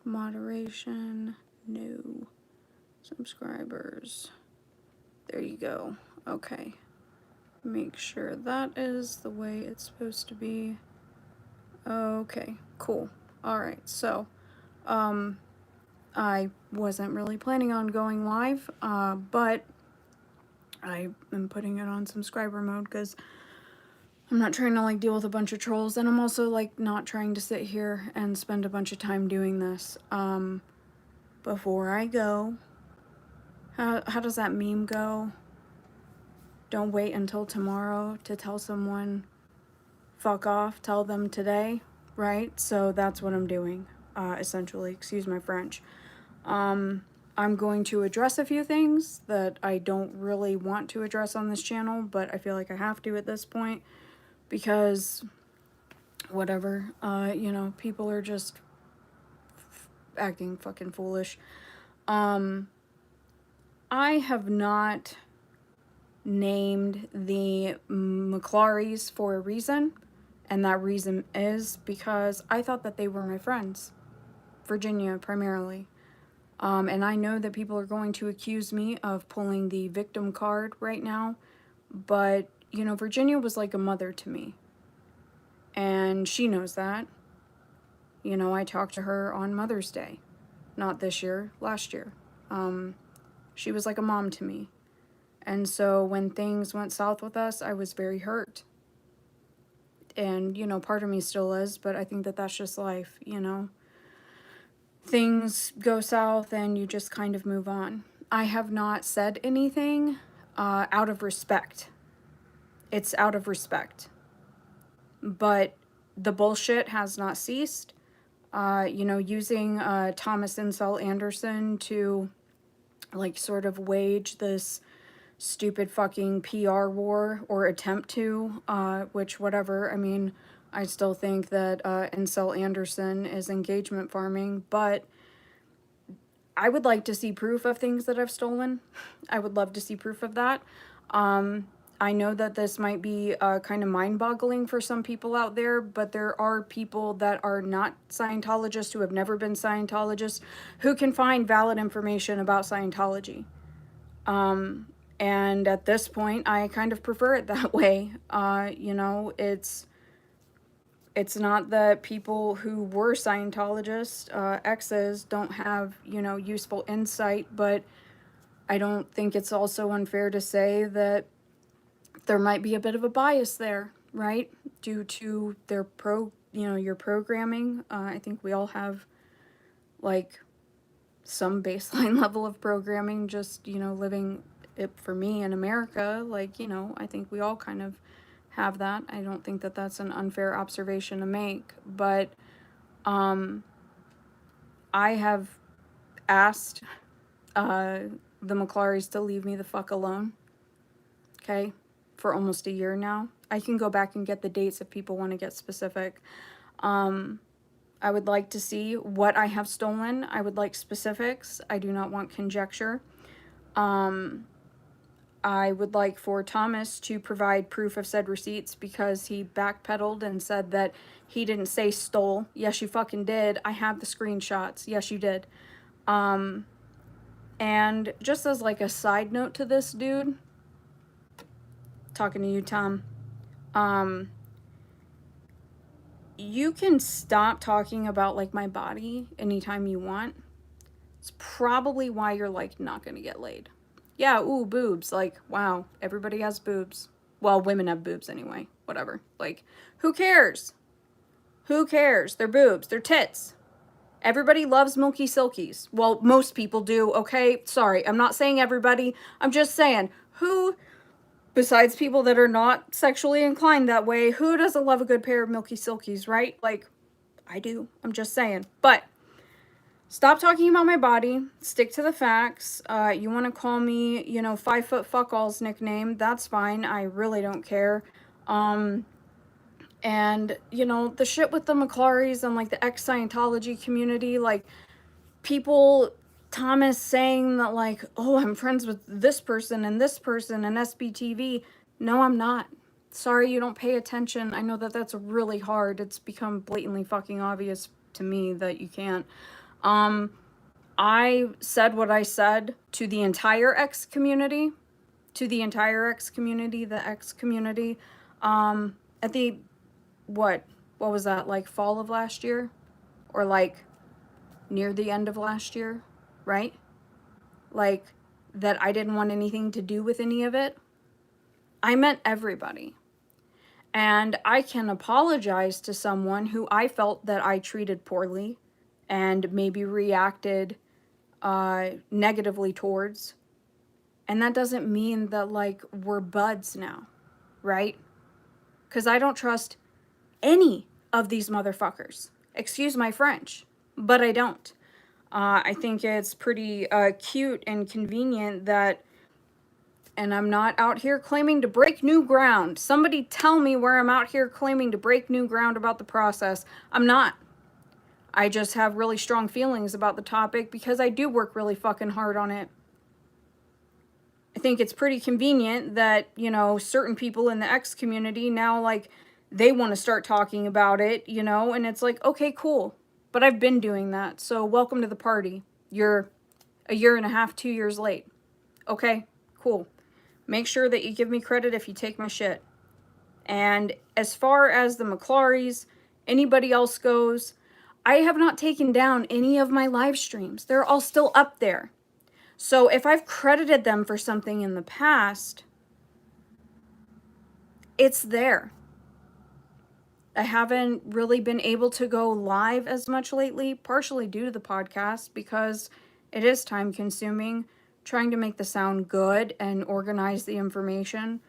Moderation, no. Subscribers. There you go. Okay. Make sure that is the way it's supposed to be. Okay, cool. Alright, so, I wasn't really planning on going live, but I am putting it on subscriber mode because I'm not trying to, like, deal with a bunch of trolls, and I'm also, like, not trying to sit here and spend a bunch of time doing this. Before I go, how does that meme go? Don't wait until tomorrow to tell someone, fuck off, tell them today, right? So that's what I'm doing, essentially, excuse my French. I'm going to address a few things that I don't really want to address on this channel, but I feel like I have to at this point, because whatever, you know, people are just acting fucking foolish. I have not named the McClarys for a reason, and that reason is because I thought that they were my friends. Virginia, primarily. And I know that people are going to accuse me of pulling the victim card right now, but, you know, Virginia was like a mother to me. And she knows that. You know, I talked to her on Mother's Day. Not this year, last year. She was like a mom to me. And so when things went south with us, I was very hurt. And, you know, part of me still is, but I think that that's just life, you know. Things go south and you just kind of move on. I have not said anything out of respect. It's out of respect. But the bullshit has not ceased. You know, using Thomas Insel Anderson to, like, sort of wage this stupid fucking PR war, or attempt to, which, whatever, I mean, I still think that Insel Anderson is engagement farming, but I would like to see proof of things that I've stolen. I would love to see proof of that. I know that this might be kind of mind-boggling for some people out there, but there are people that are not Scientologists, who have never been Scientologists, who can find valid information about Scientology. And at this point, I kind of prefer it that way. You know, it's not that people who were Scientologists, exes, don't have, you know, useful insight, but I don't think it's also unfair to say that there might be a bit of a bias there, right? Due to their your programming. I think we all have, like, some baseline level of programming, just, you know, living it, for me, in America. Like, you know, I think we all kind of have that. I don't think that that's an unfair observation to make, but I have asked the McClarys to leave me the fuck alone, okay, for almost a year now. I can go back and get the dates if people want to get specific. I would like to see what I have stolen. I would like specifics. I do not want conjecture. I would like for Thomas to provide proof of said receipts, because he backpedaled and said that he didn't say stole. Yes, you fucking did. I have the screenshots. Yes, you did. And just as, like, a side note to this dude, talking to you, Tom, you can stop talking about, like, my body anytime you want. It's probably why you're, like, not gonna get laid. Yeah, ooh, boobs. Like, wow, everybody has boobs. Well, women have boobs anyway. Whatever. Like, who cares? Who cares? They're boobs. They're tits. Everybody loves milky silkies. Well, most people do, okay? Sorry, I'm not saying everybody. I'm just saying, who, besides people that are not sexually inclined that way, who doesn't love a good pair of milky silkies, right? Like, I do. I'm just saying. But stop talking about my body. Stick to the facts. You want to call me, you know, 5 foot fuck all's nickname. That's fine. I really don't care. And, you know, the shit with the McClarys and, like, the ex-Scientology community, like, people, Thomas saying that, like, oh, I'm friends with this person and SBTV. No, I'm not. Sorry you don't pay attention. I know that that's really hard. It's become blatantly fucking obvious to me that you can't. I said what I said to the entire X community, the X community, at the, what was that, like fall of last year? Or like near the end of last year, right? Like, that I didn't want anything to do with any of it. I meant everybody. And I can apologize to someone who I felt that I treated poorly and maybe reacted negatively towards. And that doesn't mean that, like, we're buds now, right? Because I don't trust any of these motherfuckers. Excuse my French, but I don't. I think it's pretty cute and convenient that, and I'm not out here claiming to break new ground. Somebody tell me where I'm out here claiming to break new ground about the process. I'm not. I just have really strong feelings about the topic because I do work really fucking hard on it. I think it's pretty convenient that, you know, certain people in the X community now, like, they want to start talking about it, you know, and it's like, okay, cool. But I've been doing that, so welcome to the party. You're a year and a half, 2 years late. Okay, cool. Make sure that you give me credit if you take my shit. And as far as the McClarys, anybody else goes, I have not taken down any of my live streams. They're all still up there. So if I've credited them for something in the past, it's there. I haven't really been able to go live as much lately, partially due to the podcast, because it is time consuming trying to make the sound good and organize the information,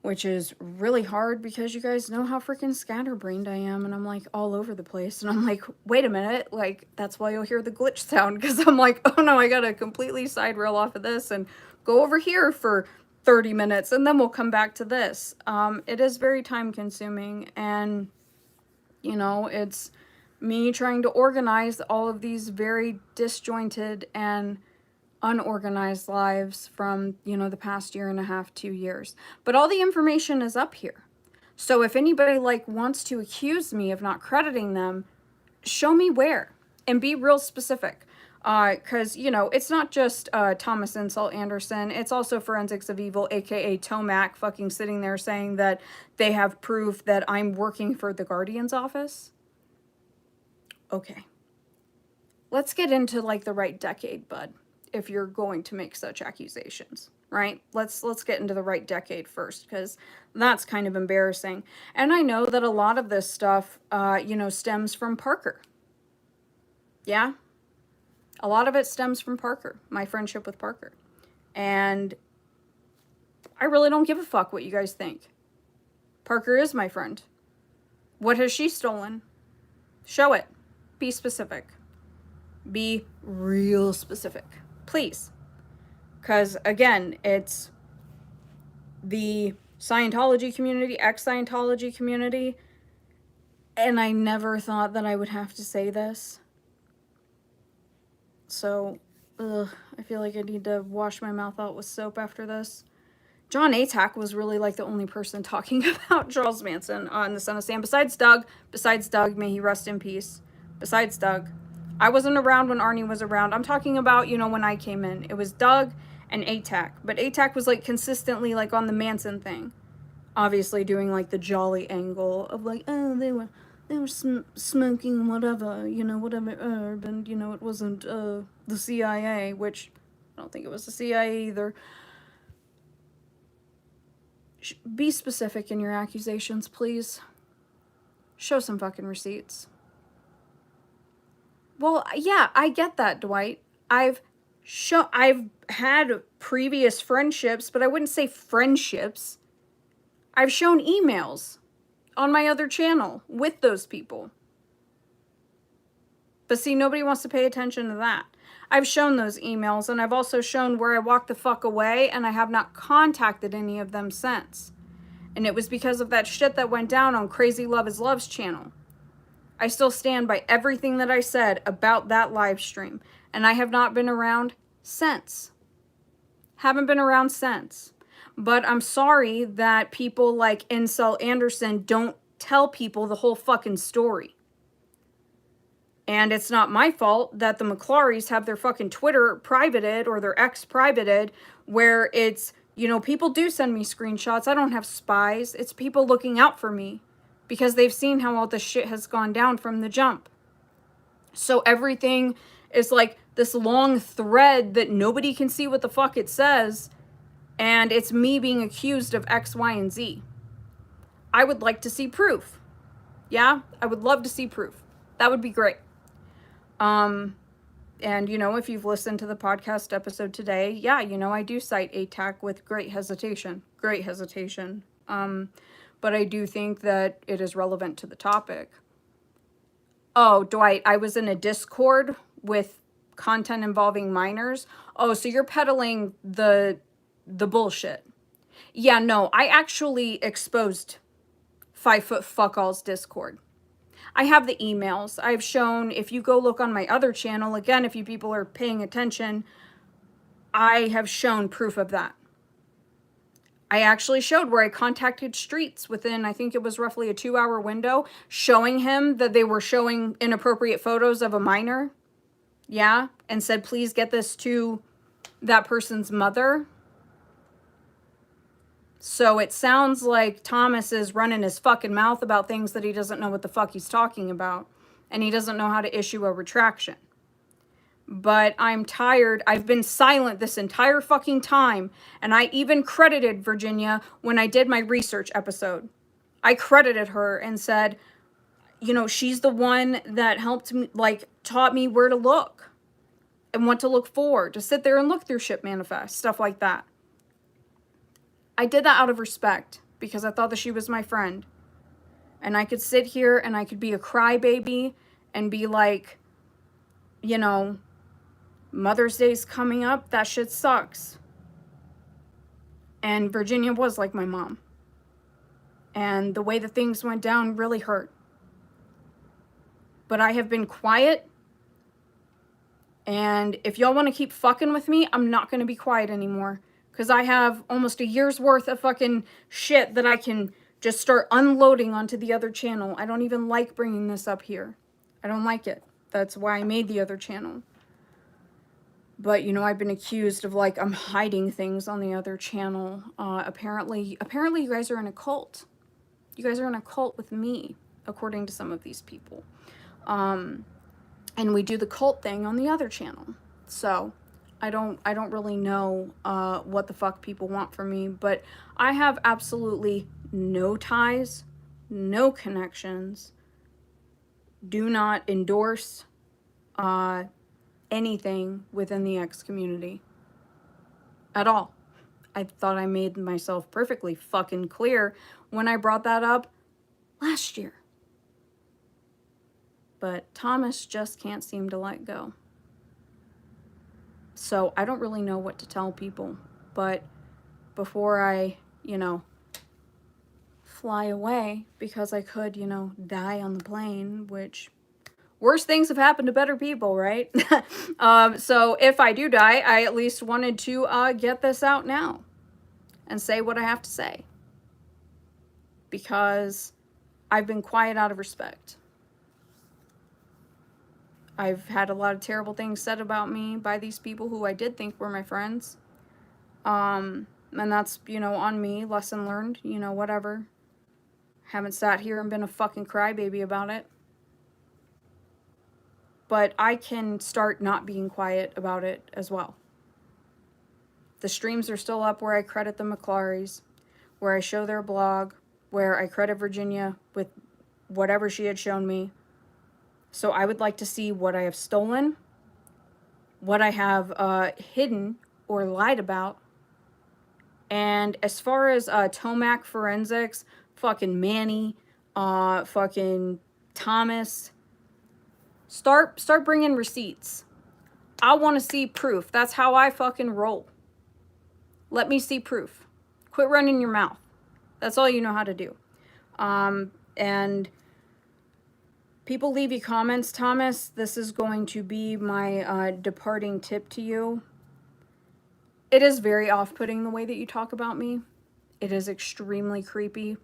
which is really hard because you guys know how freaking scatterbrained I am, and I'm like all over the place, and I'm like, wait a minute, like, that's why you'll hear the glitch sound, because I'm like, oh no, I gotta completely side rail off of this and go over here for 30 minutes, and then we'll come back to this. It is very time consuming, and, you know, it's me trying to organize all of these very disjointed and unorganized lives from, you know, the past year and a half, 2 years. But all the information is up here. So if anybody, like, wants to accuse me of not crediting them, show me where and be real specific. Because, you know, it's not just Thomas Insult Anderson. It's also Forensics of Evil, aka Tomac, fucking sitting there saying that they have proof that I'm working for the Guardian's office. Okay. Let's get into, like, the right decade, bud, if you're going to make such accusations, right? Let's get into the right decade first, because that's kind of embarrassing. And I know that a lot of this stuff, you know, stems from Parker. Yeah? A lot of it stems from Parker, my friendship with Parker. And I really don't give a fuck what you guys think. Parker is my friend. What has she stolen? Show it. Be specific. Be real specific. Please. Because, again, it's the Scientology community, ex-Scientology community, and I never thought that I would have to say this. So, I feel like I need to wash my mouth out with soap after this. John Atack was really, like, the only person talking about Charles Manson on the Son of Sam, besides Doug, may he rest in peace, besides Doug. I wasn't around when Arnie was around. I'm talking about, you know, when I came in. It was Doug and Atack. But Atack was, like, consistently, like, on the Manson thing. Obviously doing, like, the jolly angle of, like, oh, they were smoking whatever, you know, whatever herb, and, you know, it wasn't the CIA, which I don't think it was the CIA either. Be specific in your accusations, please. Show some fucking receipts. Well, yeah, I get that, Dwight. I've had previous friendships, but I wouldn't say friendships. I've shown emails on my other channel with those people. But see, nobody wants to pay attention to that. I've shown those emails, and I've also shown where I walked the fuck away, and I have not contacted any of them since. And it was because of that shit that went down on Crazy Love is Love's channel. I still stand by everything that I said about that live stream. And I have not been around since. Haven't been around since. But I'm sorry that people like Insult Anderson don't tell people the whole fucking story. And it's not my fault that the McClarys have their fucking Twitter privated or their X privated, where it's, you know, people do send me screenshots. I don't have spies. It's people looking out for me because they've seen how all this shit has gone down from the jump. So everything is like this long thread that nobody can see what the fuck it says. And it's me being accused of X, Y, and Z. I would like to see proof. Yeah, I would love to see proof. That would be great. And, you know, if you've listened to the podcast episode today, yeah, you know, I do cite ATAC with great hesitation. Great hesitation. But I do think that it is relevant to the topic. Oh, Dwight, I was in a Discord with content involving minors. Oh, so you're peddling the bullshit. Yeah, no, I actually exposed 5 Foot Fuck All's Discord. I have the emails. I've shown, if you go look on my other channel, again, if you people are paying attention, I have shown proof of that. I actually showed where I contacted Streets within, I think it was roughly a 2-hour window, showing him that they were showing inappropriate photos of a minor. Yeah, and said, please get this to that person's mother. So it sounds like Thomas is running his fucking mouth about things that he doesn't know what the fuck he's talking about. And he doesn't know how to issue a retraction. But I'm tired. I've been silent this entire fucking time. And I even credited Virginia when I did my research episode. I credited her and said, you know, she's the one that helped me, like, taught me where to look. And what to look for. To sit there and look through ship manifest. Stuff like that. I did that out of respect because I thought that she was my friend. And I could sit here and I could be a crybaby and be like, you know, Mother's Day's coming up. That shit sucks. And Virginia was like my mom. And the way that things went down really hurt. But I have been quiet. And if y'all want to keep fucking with me, I'm not going to be quiet anymore. Because I have almost a year's worth of fucking shit that I can just start unloading onto the other channel. I don't even like bringing this up here. I don't like it. That's why I made the other channel. But, you know, I've been accused of, like, I'm hiding things on the other channel. Apparently you guys are in a cult. You guys are in a cult with me, according to some of these people. And we do the cult thing on the other channel. So I don't really know what the fuck people want from me, but I have absolutely no ties, no connections, do not endorse anything within the X community at all. I thought I made myself perfectly fucking clear when I brought that up last year. But Thomas just can't seem to let go. So I don't really know what to tell people, but before I, you know, fly away, because I could, you know, die on the plane, which worse things have happened to better people, right? So if I do die, I at least wanted to get this out now and say what I have to say, because I've been quiet out of respect. I've had a lot of terrible things said about me by these people who I did think were my friends. And that's, you know, on me. Lesson learned, you know, whatever. Haven't sat here and been a fucking crybaby about it. But I can start not being quiet about it as well. The streams are still up where I credit the McClarys, where I show their blog, where I credit Virginia with whatever she had shown me. So I would like to see what I have stolen, what I have hidden or lied about. And as far as Tomac Forensics, fucking Manny, fucking Thomas, start bringing receipts. I want to see proof. That's how I fucking roll. Let me see proof. Quit running your mouth. That's all you know how to do. And people leave you comments, Thomas. This is going to be my departing tip to you. It is very off-putting the way that you talk about me. It is extremely creepy.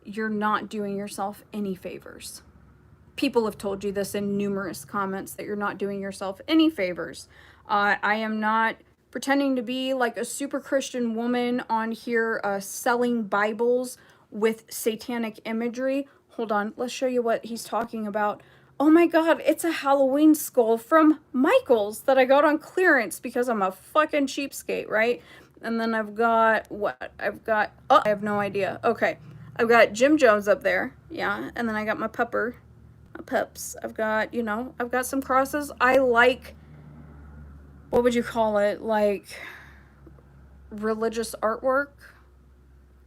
You're not doing yourself any favors. people have told you this in numerous comments, that you're not doing yourself any favors. I am not pretending to be like a super Christian woman on here selling Bibles with satanic imagery. Hold on, let's show you what he's talking about. Oh my god, it's a Halloween skull from Michael's that I got on clearance because I'm a fucking cheapskate, right? And then I've got, what? Oh, I have no idea. Okay. I've got Jim Jones up there, yeah, and then I got my peps. I've got, I've got some crosses. I like, what would you call it, like, religious artwork?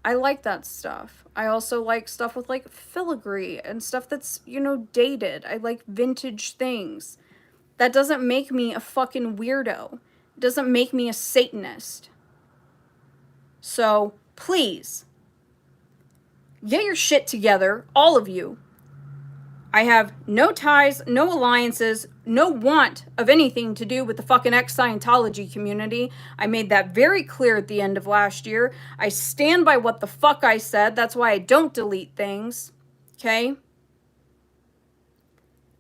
I like that stuff. I also like stuff with, like, filigree and stuff that's, dated. I like vintage things. That doesn't make me a fucking weirdo. It doesn't make me a Satanist. So, please, get your shit together, all of you. I have no ties, no alliances, no want of anything to do with the fucking ex-Scientology community. I made that very clear at the end of last year. I stand by what the fuck I said. That's why I don't delete things. Okay?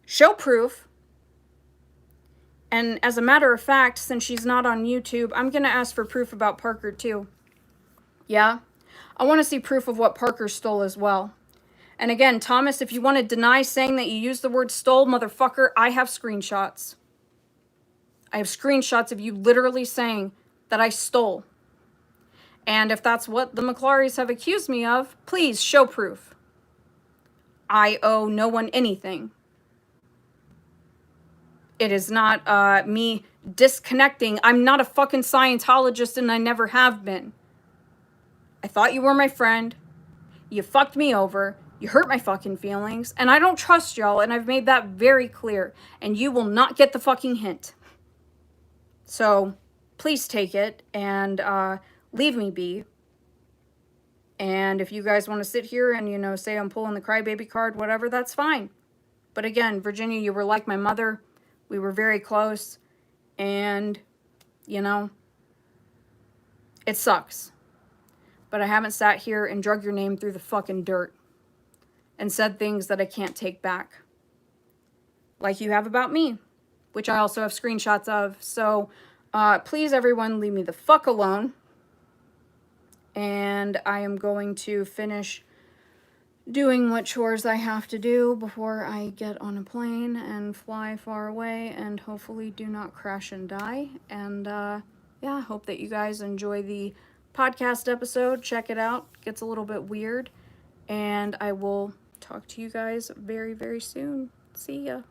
Show proof. And as a matter of fact, since she's not on YouTube, I'm going to ask for proof about Parker too. Yeah? I want to see proof of what Parker stole as well. And again, Thomas, if you want to deny saying that you used the word stole, motherfucker, I have screenshots. I have screenshots of you literally saying that I stole. And if that's what the McClarys have accused me of, please show proof. I owe no one anything. It is not me disconnecting. I'm not a fucking Scientologist and I never have been. I thought you were my friend. You fucked me over. You hurt my fucking feelings, and I don't trust y'all, and I've made that very clear, and you will not get the fucking hint. So, please take it, and leave me be. And if you guys want to sit here and, say I'm pulling the crybaby card, whatever, that's fine. But again, Virginia, you were like my mother. We were very close, and, it sucks. But I haven't sat here and drug your name through the fucking dirt and said things that I can't take back. Like you have about me, which I also have screenshots of. So please, everyone, leave me the fuck alone. And I am going to finish doing what chores I have to do before I get on a plane and fly far away and hopefully do not crash and die. And yeah, I hope that you guys enjoy the podcast episode. Check it out. It gets a little bit weird. And I will talk to you guys very, very soon. See ya.